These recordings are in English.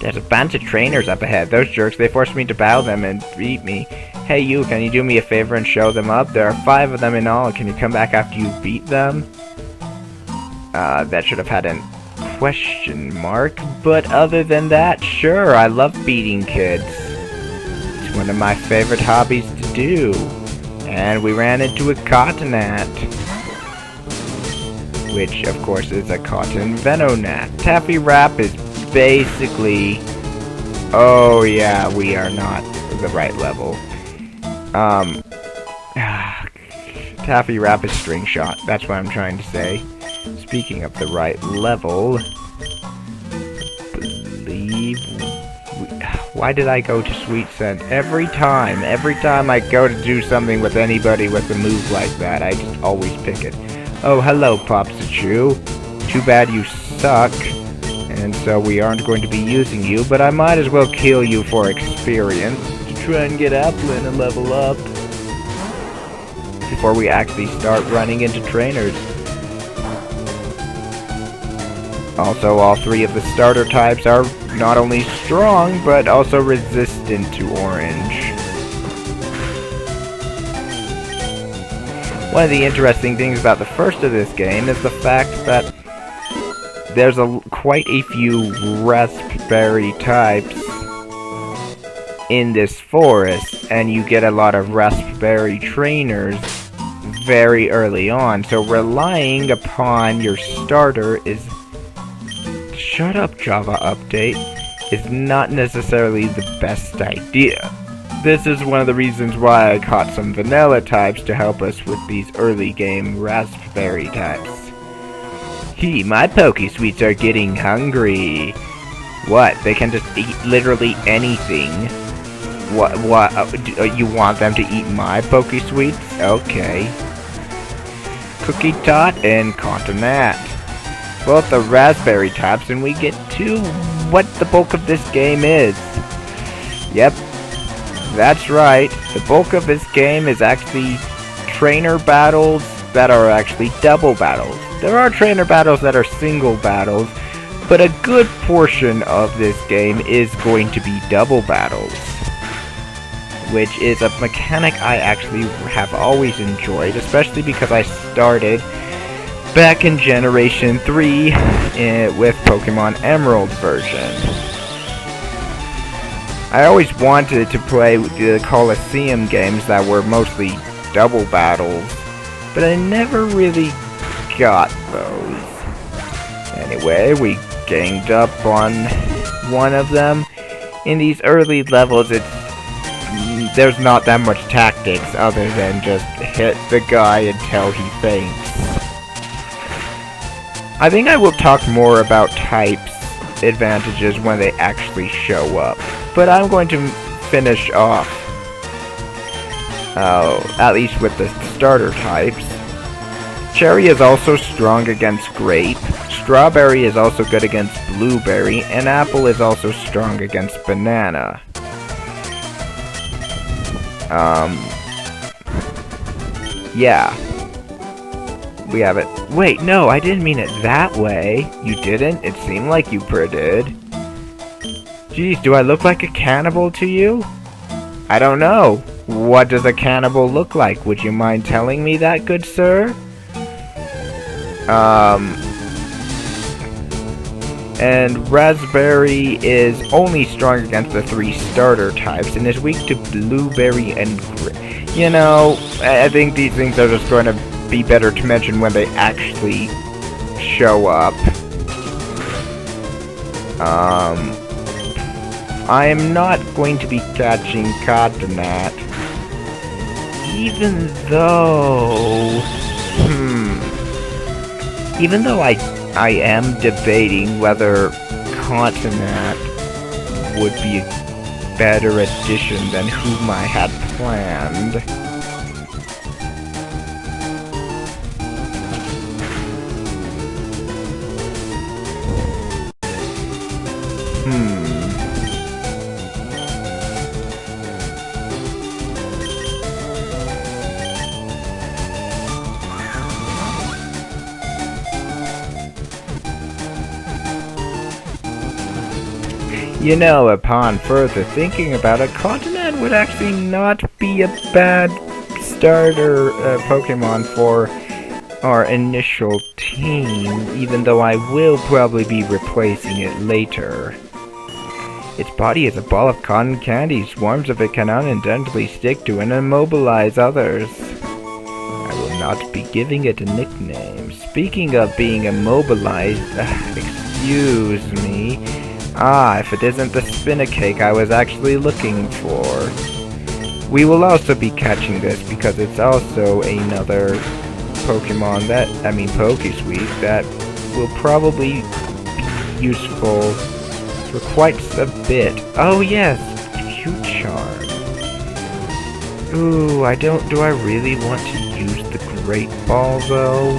There's a bunch of trainers up ahead. Those jerks, they forced me to battle them and beat me. Hey you, can you do me a favor and show them up? There are 5 of them in all. Can you come back after you beat them? That should have had a question mark. But other than that, sure, I love beating kids. It's one of my favorite hobbies to do. And we ran into a cotton gnat. Which, of course, is a cotton venom-gnat. Taffy Wrap is basically... Oh, yeah, we are not the right level. Taffy Wrap is String Shot. That's what I'm trying to say. Speaking of the right level... Why did I go to Sweet Scent? Every time I go to do something with anybody with a move like that, I just always pick it. Oh, hello, Popsichu. Too bad you suck. And so we aren't going to be using you, but I might as well kill you for experience to try and get Applin and level up before we actually start running into trainers. Also, all 3 of the starter types are not only strong, but also resistant to orange. One of the interesting things about the first of this game is the fact that there's quite a few raspberry types in this forest, and you get a lot of raspberry trainers very early on, so relying upon your starter is... Shut up, Java Update, is not necessarily the best idea. This is one of the reasons why I caught some vanilla types to help us with these early game raspberry types. My Pokesweets are getting hungry. What? They can just eat literally anything. What? You want them to eat my Pokesweets? Okay. Cookie Tot and Continat. Both the raspberry types, and we get to what the bulk of this game is. Yep. That's right. The bulk of this game is actually trainer battles that are actually double battles. There are trainer battles that are single battles, but a good portion of this game is going to be double battles, which is a mechanic I actually have always enjoyed, especially because I started back in Generation 3 with Pokemon Emerald version. I always wanted to play the Coliseum games that were mostly double battles, but I never really got those. Anyway, we ganged up on one of them. In these early levels, there's not that much tactics other than just hit the guy until he faints. I think I will talk more about types advantages when they actually show up. But I'm going to finish off, at least with the starter types. Cherry is also strong against grape, strawberry is also good against blueberry, and apple is also strong against banana. Yeah. We have it. Wait, no, I didn't mean it that way. You didn't? It seemed like you did. Geez, do I look like a cannibal to you? I don't know. What does a cannibal look like? Would you mind telling me that, good sir? And raspberry is only strong against the 3 starter types and is weak to blueberry and grape. You know, I think these things are just going to be better to mention when they actually show up. I am not going to be catching Continat, even though, I am debating whether Continat would be a better addition than whom I had planned. You know, upon further thinking about it, Continent would actually not be a bad starter Pokemon for our initial team, even though I will probably be replacing it later. Its body is a ball of cotton candy. Swarms of it can unintentionally stick to and immobilize others. I will not be giving it a nickname. Speaking of being immobilized, excuse me. If it isn't the Spinacake I was actually looking for. We will also be catching this because it's also another Pokemon Pokesweet that will probably be useful for quite a bit. Oh yes, Cute Charm. Ooh, do I really want to use the Great Ball though?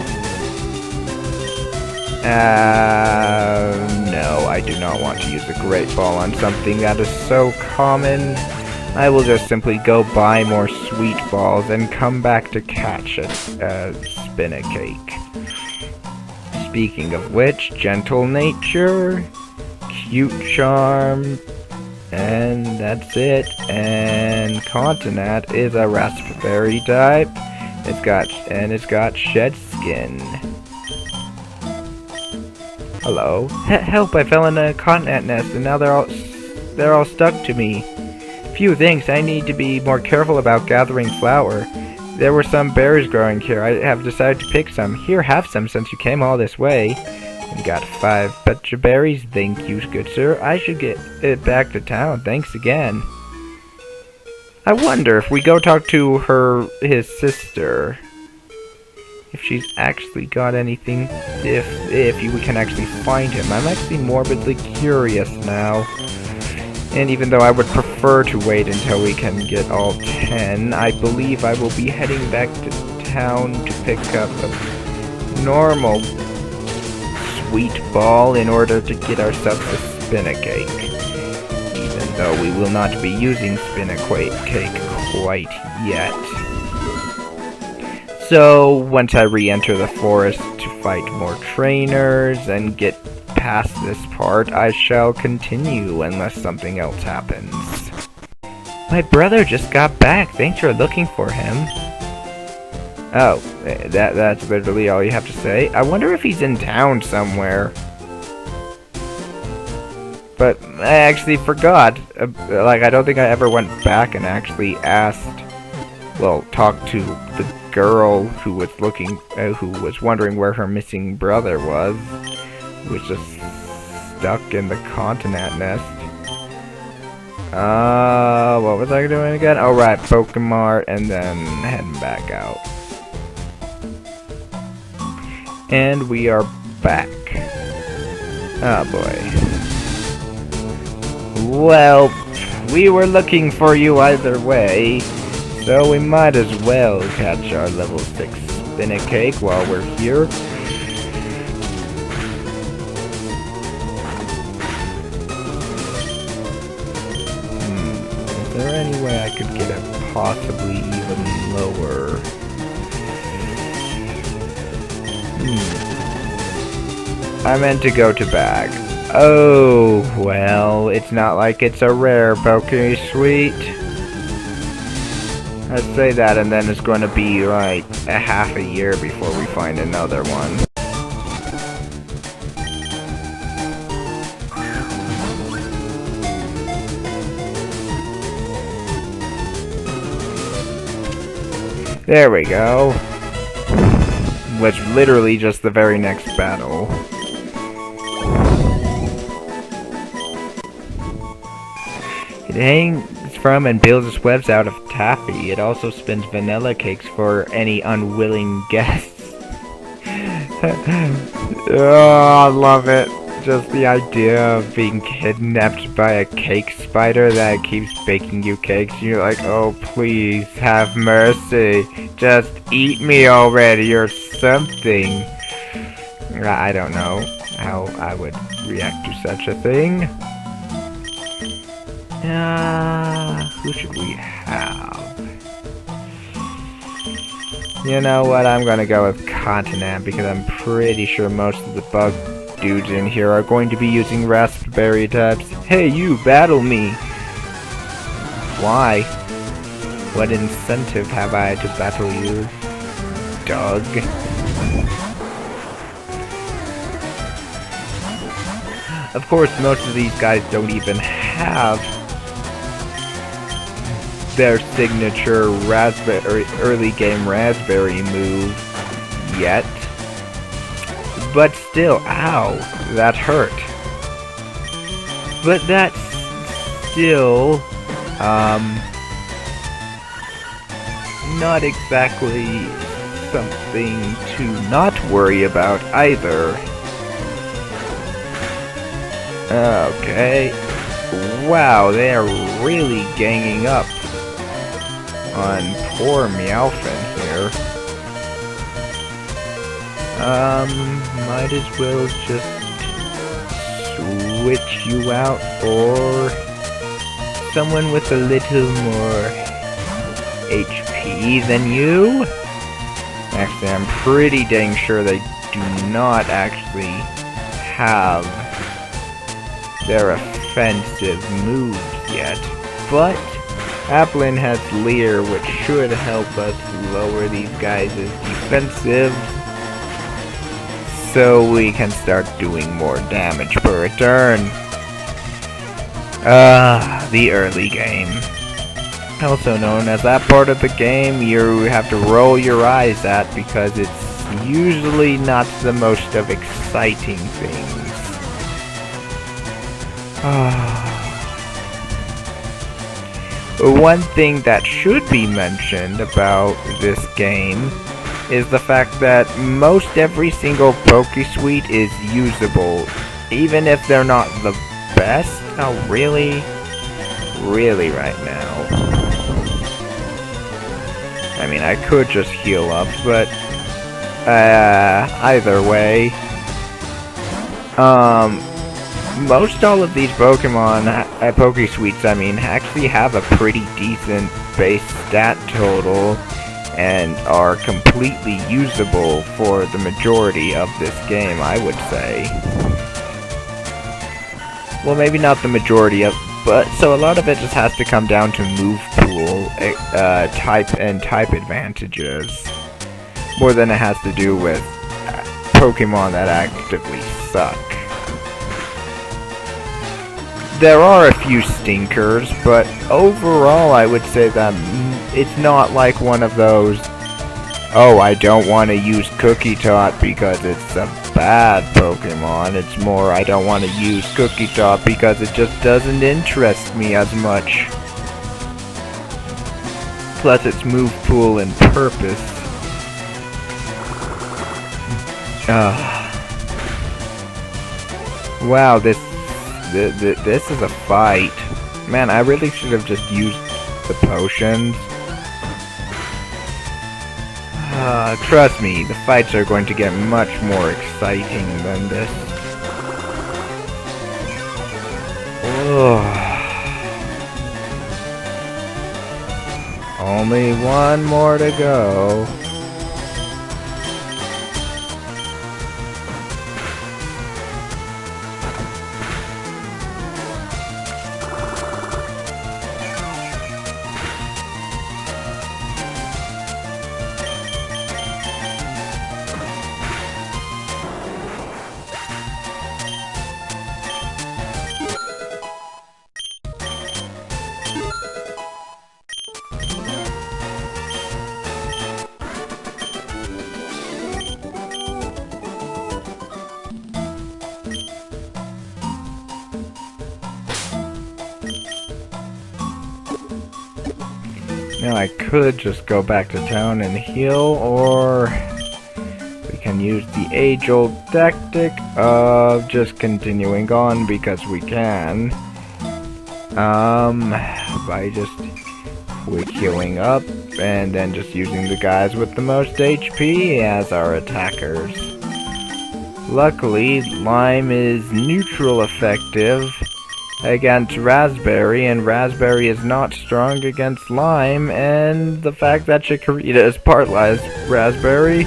No, I do not want to use the Great Ball on something that is so common. I will just simply go buy more Sweet Balls and come back to catch a Spinacake. Speaking of which, Gentle Nature, Cute Charm, and that's it. And Continent is a Raspberry type. It's got Shed Skin. Hello. Help! I fell in a Continent nest, and now they're all stuck to me. Phew, thanks. I need to be more careful about gathering flour. There were some berries growing here. I have decided to pick some. Here, have some since you came all this way. You got 5 pecha berries. Thank you, good sir. I should get it back to town. Thanks again. I wonder if we go talk to his sister, if she's actually got anything, if we can actually find him. I'm actually morbidly curious now. And even though I would prefer to wait until we can get all 10, I believe I will be heading back to town to pick up a normal Sweet Ball in order to get ourselves a Spinacake. Even though we will not be using Spinacake quite yet. So, once I re-enter the forest to fight more trainers and get past this part, I shall continue unless something else happens. My brother just got back. Thanks for looking for him. Oh, that's literally all you have to say. I wonder if he's in town somewhere. But I actually forgot. I don't think I ever went back and actually talked to the girl who was wondering where her missing brother was. Who was just stuck in the Continent nest. What was I doing again? Oh right, Pokemart, and then heading back out. And we are back. Oh boy. Well, we were looking for you either way, so we might as well catch our level 6 Spinacake while we're here. Is there any way I could get it possibly even lower? I meant to go to bag. Oh, well, it's not like it's a rare Pokesweet. Let's say that, and then it's going to be like a half a year before we find another one. There we go. Was literally just the very next battle. It hangs from and builds its webs out of taffy. It also spins vanilla cakes for any unwilling guests. Oh, I love it. Just the idea of being kidnapped by a cake spider that keeps baking you cakes. You're like, oh, please have mercy. Just eat me already or something. I don't know how I would react to such a thing. Who should we have? You know what, I'm gonna go with Continent because I'm pretty sure most of the bug dudes in here are going to be using raspberry types. Hey, you, battle me! Why? What incentive have I to battle you, dog? Of course, most of these guys don't even have their signature early game raspberry move yet. But still, ow, that hurt. But that's still, not exactly something to not worry about either. Okay. Wow, they are really ganging up on poor Meowfin here. Might as well just switch you out for someone with a little more HP than you. Actually, I'm pretty dang sure they do not actually have their offensive moves yet. But Applin has Leer, which should help us lower these guys' defensive, so we can start doing more damage per turn. The early game. Also known as that part of the game you have to roll your eyes at because it's usually not the most of exciting things. One thing that should be mentioned about this game is the fact that most every single Pokesweet is usable, even if they're not the best. Oh, really? Really right now. I mean, I could just heal up, but either way, most all of these Pokemon, Pokesweets, I mean, actually have a pretty decent base stat total and are completely usable for the majority of this game, I would say. Well, maybe not the majority of, but so a lot of it just has to come down to move pool, type advantages, more than it has to do with Pokemon that actively suck. There are a few stinkers, but overall I would say that it's not like one of those, oh, I don't want to use Cookie Tot because it's a bad Pokemon. It's more, I don't want to use Cookie Tot because it just doesn't interest me as much. Plus its move pool and purpose. Wow, this is a fight. Man, I really should have just used the potions. Trust me, the fights are going to get much more exciting than this. Only one more to go. Now I could just go back to town and heal, or we can use the age-old tactic of just continuing on because we can. By just quick healing up and then just using the guys with the most HP as our attackers. Luckily, Lime is neutral effective against Raspberry, and Raspberry is not strong against Lime, and the fact that Chikorita is part Raspberry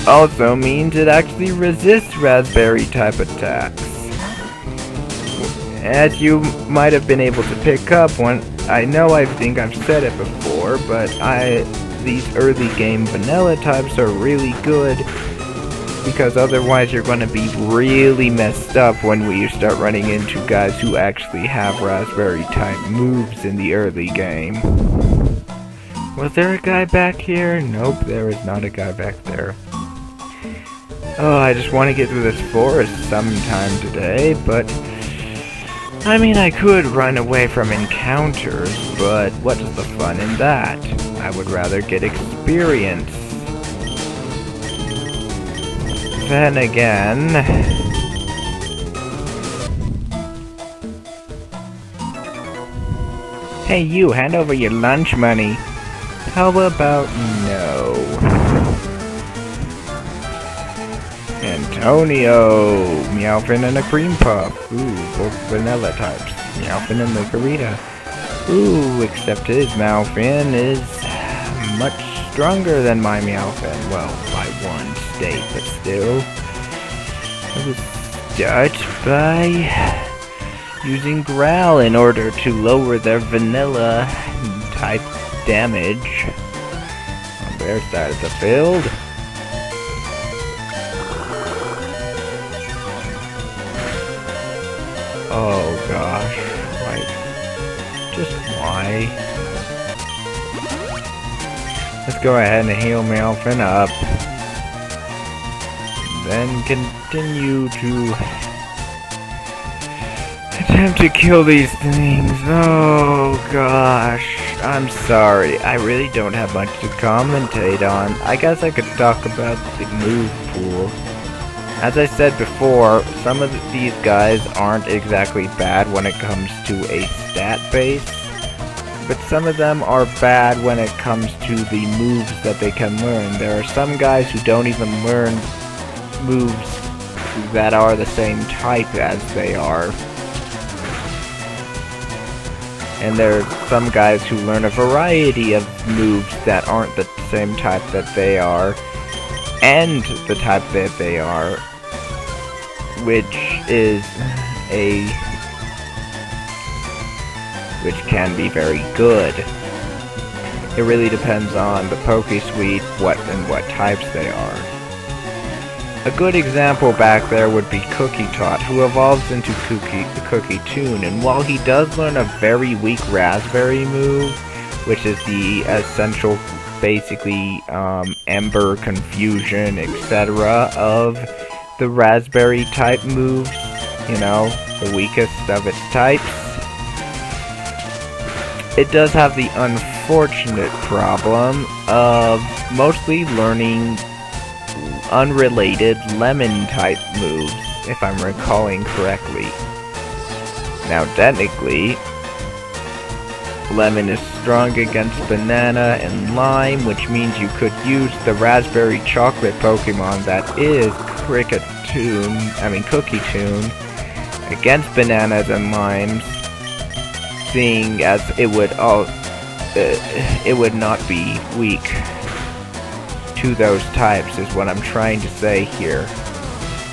also means it actually resists raspberry type attacks. As you might have been able to pick up, I think I've said it before, but these early game vanilla types are really good, because otherwise you're going to be really messed up when you start running into guys who actually have raspberry type moves in the early game. Was there a guy back here? Nope, there is not a guy back there. Oh, I just want to get through this forest sometime today, but I mean, I could run away from encounters, but what is the fun in that? I would rather get experience. Then again, hey you, hand over your lunch money. How about no? Antonio, Meowfin and a cream puff. Ooh, both vanilla types. Meowfin and Margarita. Ooh, except his Meowfin is much stronger than my Meowfin. Well, by one state, but still. It was start by using Growl in order to lower their vanilla type damage. On their side of the field. Oh gosh, like, just why? Let's go ahead and heal Meowfin up. Then continue to attempt to kill these things. Oh gosh, I'm sorry. I really don't have much to commentate on. I guess I could talk about the move pool. As I said before, some of these guys aren't exactly bad when it comes to a stat base, but some of them are bad when it comes to the moves that they can learn. There are some guys who don't even learn moves that are the same type as they are. And there are some guys who learn a variety of moves that aren't the same type that they are, and the type that they are, which can be very good. It really depends on the Pokesweet, what types they are. A good example back there would be Cookie Tot, who evolves into Cookie Toon, and while he does learn a very weak Raspberry move, which is the essential, basically, Ember, Confusion, etc. of the Raspberry type moves, you know, the weakest of its types, it does have the unfortunate problem of mostly learning unrelated Lemon type moves, if I'm recalling correctly. Now technically, Lemon is strong against Banana and Lime, which means you could use the Raspberry Chocolate Pokemon that is Cookie Toon against Bananas and Limes, seeing as it would not be weak to those types, is what I'm trying to say here.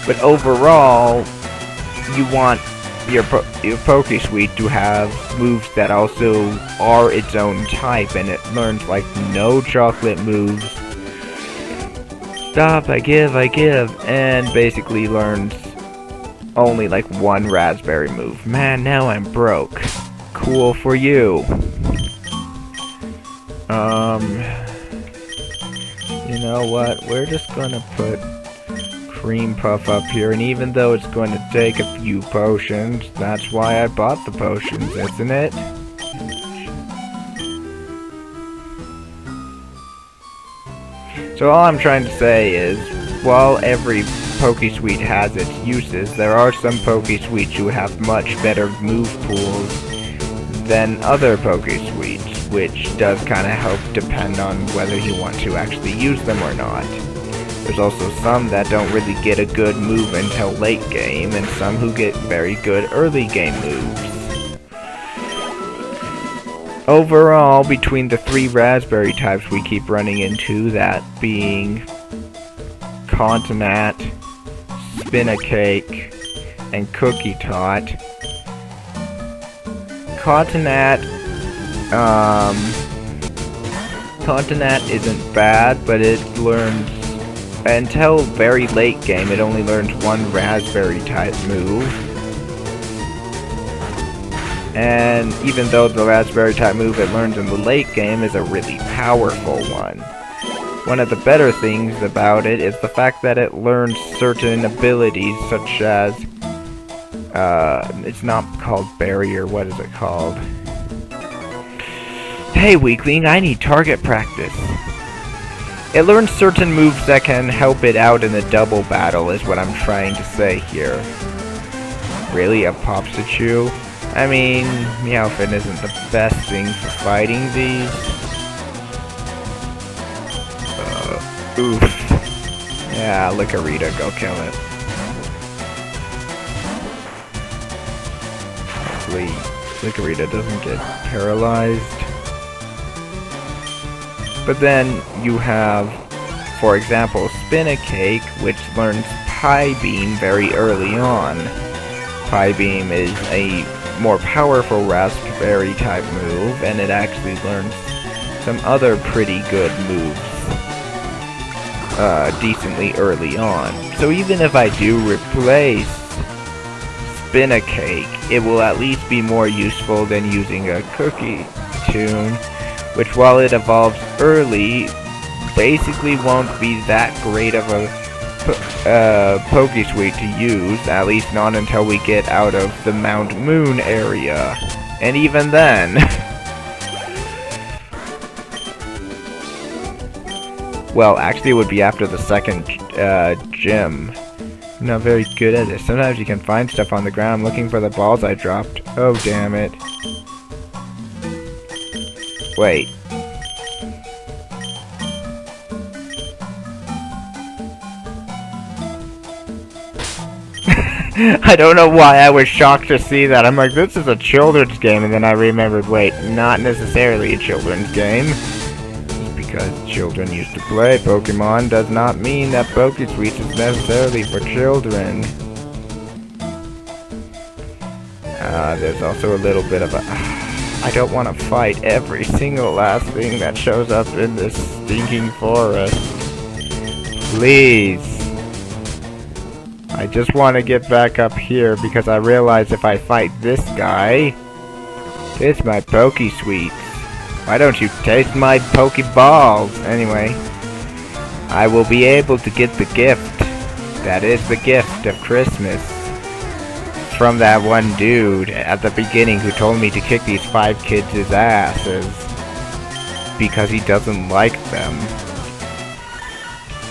But overall, you want your Pokesweet to have moves that also are its own type, and it learns like no chocolate moves. Stop, I give, and basically learns only like one Raspberry move. Man, now I'm broke. Cool for you. You know what? We're just gonna put Cream Puff up here, and even though it's going to take a few potions, that's why I bought the potions, isn't it? So all I'm trying to say is, while every Pokesweet has its uses, there are some Pokesweets who have much better move pools than other Pokesweets, which does kind of help depend on whether you want to actually use them or not. There's also some that don't really get a good move until late game, and some who get very good early game moves. Overall, between the three Raspberry types we keep running into, that being Continent, Spin-a-Cake, and Cookie Tot. Continent isn't bad, but it learns, until very late game, it only learns one raspberry type move. And even though the raspberry type move it learns in the late game is a really powerful one. One of the better things about it is the fact that it learns certain abilities such as, it's not called barrier, what is it called? Hey weakling, I need target practice. It learns certain moves that can help it out in a double battle is what I'm trying to say here. Really, a Popsichu? I mean, Meowfin isn't the best thing for fighting these. Oof. Yeah, Lickorita, go kill it. Hopefully, Lickorita doesn't get paralyzed. But then you have, for example, Spin-a-Cake, which learns Pie Beam very early on. Pie Beam is a more powerful raspberry type move, and it actually learns some other pretty good moves decently early on. So even if I do replace Spin-a-Cake, it will at least be more useful than using a Cookie Tune, which while it evolves early, basically won't be that great of a Pokesweet to use, at least not until we get out of the Mount Moon area. And even then... well, actually it would be after the second gym. I'm not very good at this. Sometimes you can find stuff on the ground. I'm looking for the balls I dropped. Oh, damn it. Wait. I don't know why I was shocked to see that. I'm like, this is a children's game, and then I remembered, wait, not necessarily a children's game. Just because children used to play Pokemon does not mean that Pokesweet is necessarily for children. There's also a little bit of a... I don't want to fight every single last thing that shows up in this stinking forest. Please. I just want to get back up here because I realize if I fight this guy, it's my Pokesweets. Why don't you taste my Pokeballs? Anyway, I will be able to get the gift. That is the gift of Christmas. From that one dude at the beginning who told me to kick these 5 kids' asses because he doesn't like them.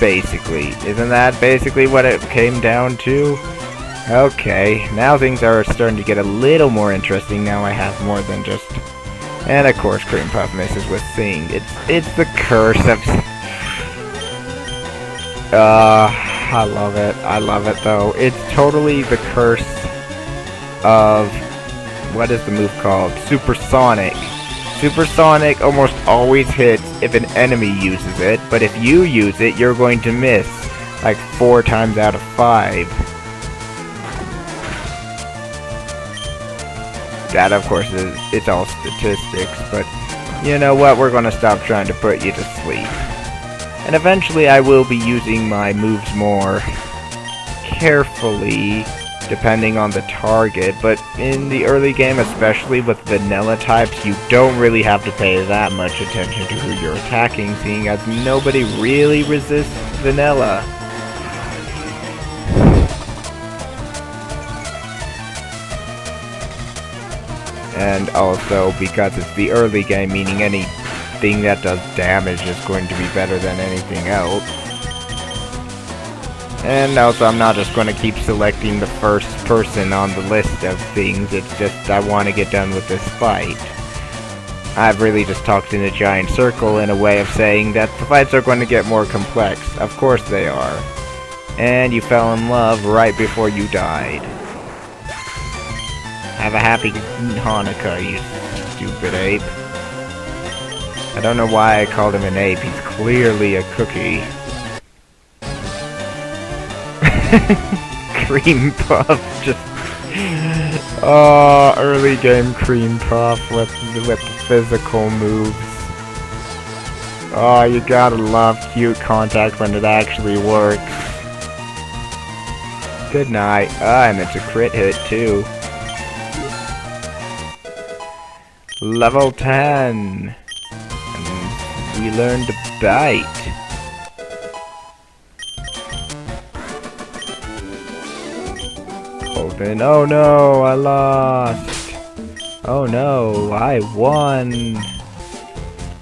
Basically. Isn't that basically what it came down to? Okay, now things are starting to get a little more interesting. Now I have more than just... And of course Cream Puff misses with Sing. It's the curse of... I love it. I love it though. It's totally the curse of... What is the move called? Supersonic. Supersonic almost always hits if an enemy uses it, but if you use it, you're going to miss, like 4 times out of 5. That, of course, it's all statistics, but you know what? We're going to stop trying to put you to sleep. And eventually I will be using my moves more carefully, depending on the target, but in the early game, especially with vanilla types, you don't really have to pay that much attention to who you're attacking, seeing as nobody really resists vanilla. And also, because it's the early game, meaning anything that does damage is going to be better than anything else. And also, I'm not just going to keep selecting the first person on the list of things, it's just I want to get done with this fight. I've really just talked in a giant circle in a way of saying that the fights are going to get more complex. Of course they are. And you fell in love right before you died. Have a happy Hanukkah, you stupid ape. I don't know why I called him an ape, he's clearly a cookie. Cream Puff, just... Oh, early game Cream Puff with the physical moves. Oh, you gotta love cute contact when it actually works. Good night. And it's a crit hit too. Level 10. And we learned to bite. Open. Oh no, I lost. Oh no, I won.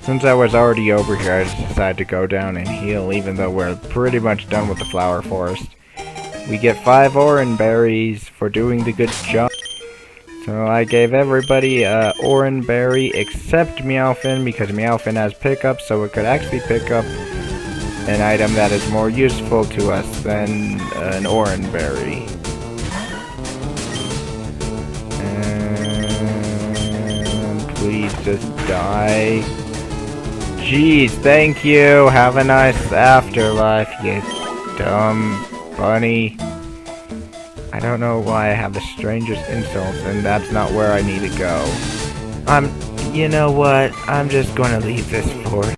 Since I was already over here, I just decided to go down and heal, even though we're pretty much done with the flower forest. We get 5 orange berries for doing the good job. So I gave everybody a orange berry except Meowfin, because Meowfin has pickup, so it could actually pick up an item that is more useful to us than an orange berry. And please just die. Jeez, thank you. Have a nice afterlife, you dumb bunny. I don't know why I have the strangest insults, and that's not where I need to go. You know what? I'm just gonna leave this for